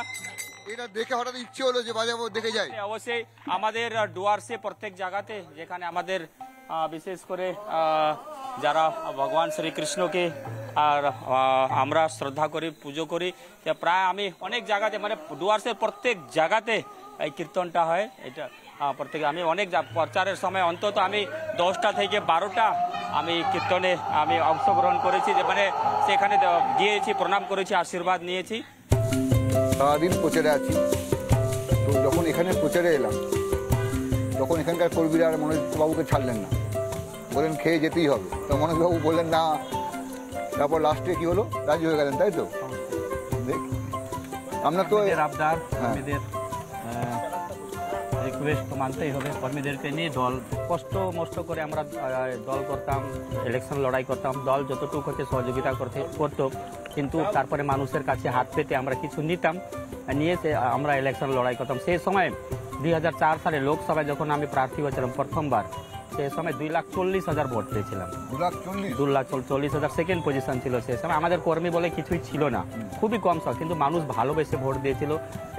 এটা দেখে হঠাৎ ইচ্ছে হলো যে বাজাবো, দেখে যাই। অবশ্যই আমাদের ডুয়ার্সে প্রত্যেক জায়গাতে যেখানে আমাদের বিশেষ করে যারা ভগবান শ্রীকৃষ্ণকে আর আমরা শ্রদ্ধা করি, পুজো করি, প্রায় আমি অনেক জায়গাতে মানে ডুয়ার্সের প্রত্যেক জায়গাতে এই কীর্তনটা হয়। এটা প্রত্যেকে আমি অনেক প্রচারের সময় অন্তত আমি 10টা থেকে 12টা আমি কীর্তনে আমি অংশগ্রহণ করেছি, যে মানে সেখানে গিয়েছি, প্রণাম করেছি, আশীর্বাদ নিয়েছি। সারাদিন প্রচারে আছি, তো যখন এখানে প্রচারে এলাম তখন এখানকার কর্মীরা আর মনোজবাবুকে ছাড়লেন না, বললেন খেয়ে যেতেই হবে। তো মনোজবাবু বললেন না, তারপর লাস্টে কি হলো, রাজি হয়ে গেলেন, তাই তো? আমরা তো আবদার কর্মীদের রিকোয়েস্ট তো মানতেই হবে। কর্মীদেরকে নিয়ে দল কষ্ট মষ্ট করে আমরা দল করতাম, ইলেকশন লড়াই করতাম, দল যতটুকু হচ্ছে সহযোগিতা করতো, কিন্তু তারপরে মানুষের কাছে হাত পেতে আমরা কিছু নিতাম, নিয়ে আমরা ইলেকশন লড়াই করতাম। সেই সময় 2004 সালে লোকসভায় যখন আমি প্রার্থী হয়েছিলাম প্রথমবার, সেই সময় 2,40,000 ভোট পেয়েছিলাম। 2,40,000 সেকেন্ড পজিশন ছিল সেই সময়। আমাদের কর্মী বলে কিছুই ছিল না, খুবই কম সংখ্যা, কিন্তু মানুষ ভালোবেসে ভোট দিয়েছিল।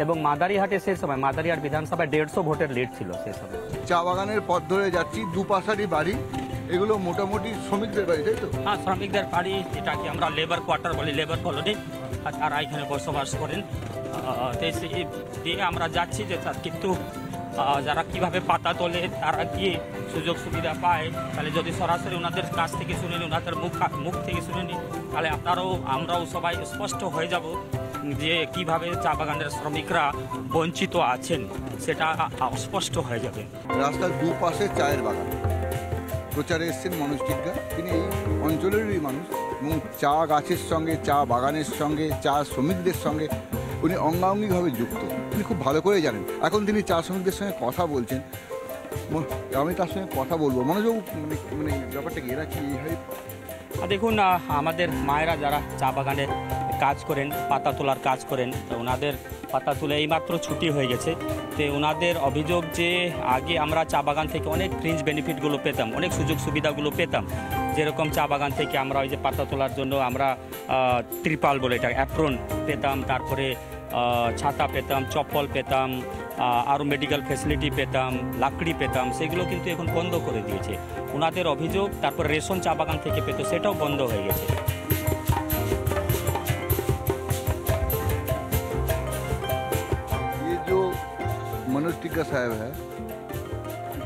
এবং মাদারিহাটে সেই সময় মাদারিহাট বিধানসভায় 150 ভোটের লিড ছিল সেই সময়। চা বাগানের পথ ধরে যাচ্ছি, দুপাশারই বাড়ি, এগুলো মোটামুটি শ্রমিকদের বাড়ি, তাই তো? হ্যাঁ, শ্রমিকদের বাড়ি, এটাকে আমরা লেবার কোয়ার্টার বলি, লেবার কলোনি, আর তারা এখানে বসবাস করেন। দিয়ে আমরা যাচ্ছি যে কিন্তু যারা কিভাবে পাতা তোলে, তারা কি সুযোগ সুবিধা পায়, তাহলে যদি সরাসরি ওনাদের কাছ থেকে শুনে নিই, ওনাদের মুখ থেকে শুনে নিই, তাহলে আমরাও সবাই স্পষ্ট হয়ে যাব যে কিভাবে চা বাগানের শ্রমিকরা বঞ্চিত আছেন সেটা স্পষ্ট হয়ে যাবে। রাস্তার দুপাশে চায়ের বাগান। প্রচারে এসেছেন মনোজ টিগ্গা, তিনি এই অঞ্চলেরই মানুষ এবং চা গাছের সঙ্গে, চা বাগানের সঙ্গে, চা শ্রমিকদের সঙ্গে উনি অঙ্গাঙ্গিভাবে যুক্ত। তিনি খুব ভালো করে জানেন। এখন তিনি চা শ্রমিকদের সঙ্গে কথা বলছেন, আমি তার সঙ্গে কথা বলবো। মনোজবাবু, মানে ব্যাপারটা কি, এরা কি এইভাবে? দেখুন, আমাদের মায়েরা যারা চা বাগানে কাজ করেন, পাতা তোলার কাজ করেন, তো ওনাদের পাতা তুলে এইমাত্র ছুটি হয়ে গেছে। তো ওনাদের অভিযোগ যে আগে আমরা চা বাগান থেকে অনেক ফ্রিঞ্জ বেনিফিটগুলো পেতাম, অনেক সুযোগ সুবিধাগুলো পেতাম। যেরকম চা বাগান থেকে আমরা ওই যে পাতা তোলার জন্য আমরা ত্রিপাল বলে এটা অ্যাপ্রন পেতাম, তারপরে ছাতা পেতাম, চপ্পল পেতাম, আরও মেডিকেল ফ্যাসিলিটি পেতাম, লাকড়ি পেতাম, সেগুলো কিন্তু এখন বন্ধ করে দিয়েছে ওনাদের অভিযোগ। তারপর রেশন চা বাগান থেকে পেত, সেটাও বন্ধ হয়ে গেছে। ये जो मनोज टिग्गा साहब है,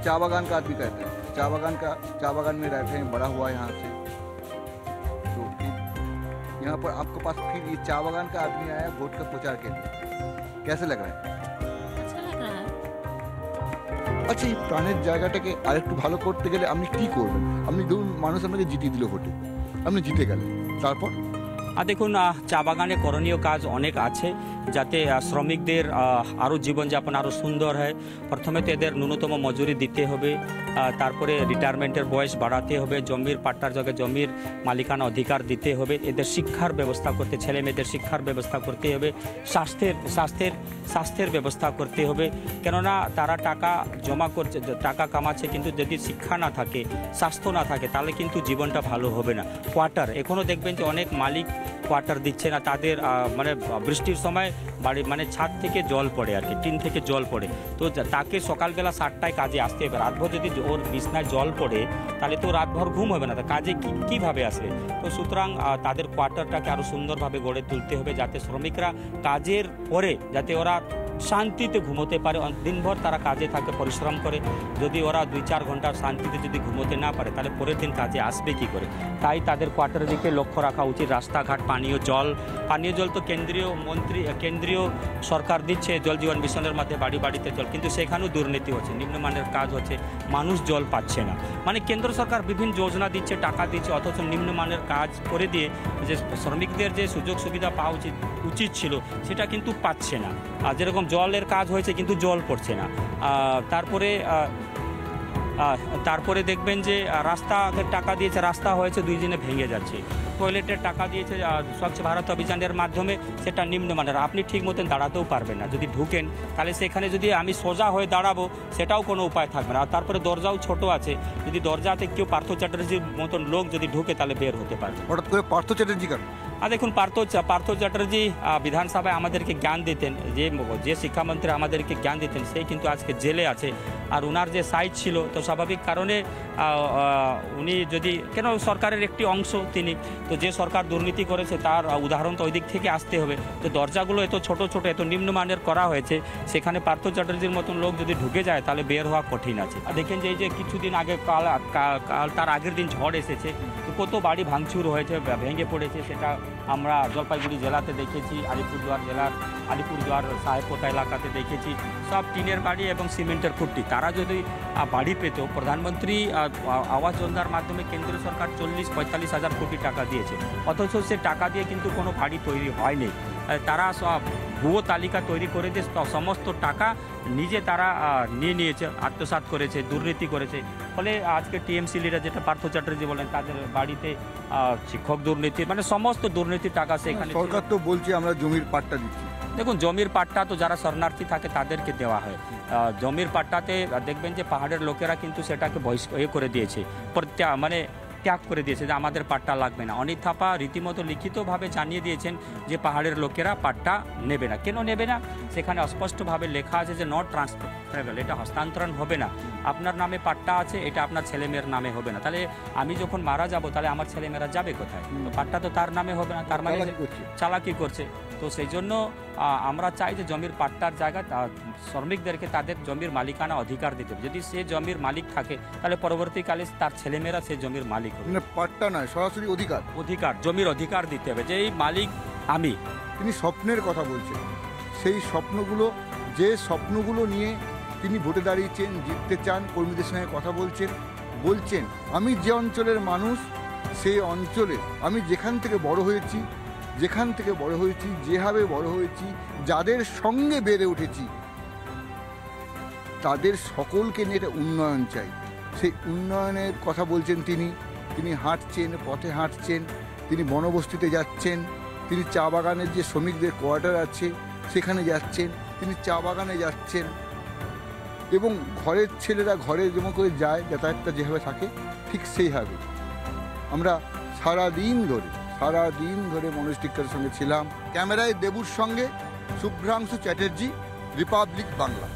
चा बागान का आदमी कहते हैं, चा बागान में रहते हैं, बड़ा हुआ यहाँ से, तो फिर यहाँ पर आपके पास फिर ये चा बागान का आदमी आया वोट का प्रचार के लिए, कैसे लग रहा है? अच्छा लग रहा है। আচ্ছা, এই প্রাণের জায়গাটাকে আরেকটু ভালো করতে গেলে আপনি কি করবেন? আপনি ধরুন মানুষ আপনাকে জিতিয়ে দিল ভোটে, আপনি জিতে গেলেন, তারপর? দেখুন, চা বাগানে করণীয় কাজ অনেক আছে যাতে শ্রমিকদের আরও জীবনযাপন আরও সুন্দর হয়। প্রথমে তো এদের ন্যূনতম মজুরি দিতে হবে, তারপরে রিটায়ারমেন্টের বয়স বাড়াতে হবে, জমির পাট্টার জায়গায় জমির মালিকানা অধিকার দিতে হবে, এদের শিক্ষার ব্যবস্থা করতে, ছেলে মেয়েদের শিক্ষার ব্যবস্থা করতে হবে, স্বাস্থ্যের ব্যবস্থা করতে হবে। কেননা তারা টাকা জমা করছে, টাকা কামাচ্ছে, কিন্তু যদি শিক্ষা না থাকে, স্বাস্থ্য না থাকে, তাহলে কিন্তু জীবনটা ভালো হবে না। কোয়ার্টার, এখনও দেখবেন যে অনেক মালিক কোয়ার্টার দিচ্ছে না, তাদের মানে বৃষ্টির সময় বাড়ি মানে ছাদ থেকে জল পড়ে আর কি, টিন থেকে জল পড়ে, তো তাকে সকালবেলা 7টায় কাজে আসতে হবে। রাতভর যদি ওর বিছনায় জল পড়ে তাহলে তো রাতভর ঘুম হবে না, তা কাজে কীভাবে আসবে? তো সুতরাং তাদের কোয়ার্টারটাকে আরও সুন্দরভাবে গড়ে তুলতে হবে যাতে শ্রমিকরা কাজের পরে যাতে ওরা শান্তিতে ঘুমোতে পারে। দিনভর তারা কাজে থাকে, পরিশ্রম করে, যদি ওরা 2-4 ঘন্টা শান্তিতে যদি ঘুমোতে না পারে তাহলে পরের দিন কাজে আসবে কি করে? তাই তাদের কোয়ার্টারের দিকে লক্ষ্য রাখা উচিত। রাস্তাঘাট, পানীয় জল তো কেন্দ্রীয় সরকার দিচ্ছে, জল জীবন মিশনের মধ্যে বাড়ি বাড়িতে জল, কিন্তু সেখানেও দুর্নীতি হচ্ছে, নিম্নমানের কাজ হচ্ছে, মানুষ জল পাচ্ছে না। মানে কেন্দ্র সরকার বিভিন্ন যোজনা দিচ্ছে, টাকা দিচ্ছে, অথচ নিম্নমানের কাজ করে দিয়ে যে শ্রমিকদের যে সুযোগ সুবিধা পাওয়া উচিত ছিল সেটা কিন্তু পাচ্ছে না। আর যেরকম জলের কাজ হয়েছে কিন্তু জল পড়ছে না। তারপরে দেখবেন যে রাস্তাকে টাকা দিয়েছে, রাস্তা হয়েছে 2 দিনে ভেঙে যাচ্ছে। টয়লেটের টাকা দিয়েছে স্বচ্ছ ভারত অভিযানের মাধ্যমে, সেটা নিম্নমানের, আপনি ঠিক মতন দাঁড়াতেও পারবেন না। যদি ঢুকেন তাহলে সেখানে যদি আমি সোজা হয়ে দাঁড়াবো সেটাও কোনো উপায় থাকবে না। আর তারপরে দরজাও ছোট আছে, যদি দরজাতে কেউ পার্থ চ্যাটার্জির মতন লোক যদি ঢুকে তাহলে বের হতে পারবে। হঠাৎ করে পার্থ চ্যাটার্জি কেন? দেখুন, পার্থ চ্যাটার্জি বিধানসভায় আমাদেরকে জ্ঞান দিতেন, যে শিক্ষামন্ত্রী আমাদেরকে জ্ঞান দিতেন সেই কিন্তু আজকে জেলে আছে। আর ওনার যে সাইজ ছিল, তো স্বাভাবিক কারণে উনি যদি কেন সরকারের একটি অংশ তিনি, তো যে সরকার দুর্নীতি করেছে তার উদাহরণ তো ওই দিক থেকে আসতে হবে। তো দরজাগুলো এত ছোট এত নিম্নমানের করা হয়েছে, সেখানে পার্থ চ্যাটার্জির মতন লোক যদি ঢুকে যায় তাহলে বের হওয়া কঠিন আছে। আর দেখেন যে এই যে কিছুদিন আগে কাল তার আগের দিন ঝড় এসেছে, তো কত বাড়ি ভাঙচুর হয়েছে, ভেঙে পড়েছে, সেটা আমরা জলপাইগুড়ি জেলাতে দেখেছি, আলিপুরদুয়ার সাহেবকোটা এলাকাতে দেখেছি, সব টিনের বাড়ি এবং সিমেন্টের খুঁটি। তারা যদি বাড়ি পেত, প্রধানমন্ত্রী আবাস যোজনার মাধ্যমে কেন্দ্রীয় সরকার 40-45 হাজার কোটি টাকা দিয়েছে, অথচ সে টাকা দিয়ে কিন্তু কোনো বাড়ি তৈরি হয়নি। তারা সব ভুয়ো তালিকা তৈরি করে দিয়ে সমস্ত টাকা নিজে তারা নিয়েছে, আত্মসাৎ করেছে, দুর্নীতি করেছে। ফলে আজকে টিএমসি লিডার যেটা পার্থ চ্যাটার্জি বলেন, তাদের বাড়িতে শিক্ষক দুর্নীতি, মানে সমস্ত দুর্নীতির টাকা সেখানে। সরকার তো বলছে আমরা জমির পাট্টা দিচ্ছি। দেখুন, জমির পাট্টা তো যারা শরণার্থী থাকে তাদেরকে দেওয়া হয়। জমির পাট্টাতে দেখবেন যে পাহাড়ের লোকেরা কিন্তু সেটাকে করে দিয়েছে, মানে ত্যাগ করে দিয়েছে যে আমাদের পাট্টা লাগবে না। অনিল থাপা রীতিমতো লিখিতভাবে জানিয়ে দিয়েছেন যে পাহাড়ের লোকেরা পাট্টা নেবে না। কেন নেবে না? সেখানে স্পষ্টভাবে লেখা আছে যে নট ট্রান্সফারেবল, এটা হস্তান্তরণ হবে না। আপনার নামে পাট্টা আছে, এটা আপনার ছেলেমেয়ের নামে হবে না। তাহলে আমি যখন মারা যাব তাহলে আমার ছেলেমেয়েরা যাবে কোথায়? তো পাট্টা তো তার নামে হবে না, তার মানে চালাকি করছে। তো সেই জন্য আমরা চাই যে জমির পাট্টার জায়গা শ্রমিকদেরকে তাদের জমির মালিকানা অধিকার দিতে হবে। যদি সে জমির মালিক থাকে তাহলে পরবর্তীকালে তার ছেলেমেয়েরা সে জমির মালিক হবে। পাট্টা নয়, সরাসরি অধিকার, জমির অধিকার দিতে হবে। যে এই মালিক আমি তিনি স্বপ্নের কথা বলছেন, সেই স্বপ্নগুলো, যে স্বপ্নগুলো নিয়ে তিনি ভোটে দাঁড়িয়েছেন, জিততে চান, কর্মীদের সঙ্গে কথা বলছেন আমি যে অঞ্চলের মানুষ, সেই অঞ্চলে আমি যেখান থেকে বড় হয়েছি, যেভাবে বড় হয়েছি, যাদের সঙ্গে বেড়ে উঠেছি, তাদের সকলকে নিয়ে একটা উন্নয়ন চাই। সেই উন্নয়নের কথা বলছেন তিনি হাঁটছেন, পথে হাঁটছেন, তিনি বনবস্তিতে যাচ্ছেন, তিনি চা বাগানের যে শ্রমিকদের কোয়ার্টার আছে সেখানে যাচ্ছেন, তিনি চা বাগানে যাচ্ছেন, এবং ঘরের ছেলেরা ঘরে যেমন করে যায়, যাতায়াতটা যেভাবে থাকে ঠিক সেইভাবে আমরা সারাদিন ধরে মনোজ টিক্কার সঙ্গে ছিলাম। ক্যামেরায় দেবুর সঙ্গে শুভ্রাংশু চ্যাটার্জি, রিপাবলিক বাংলা।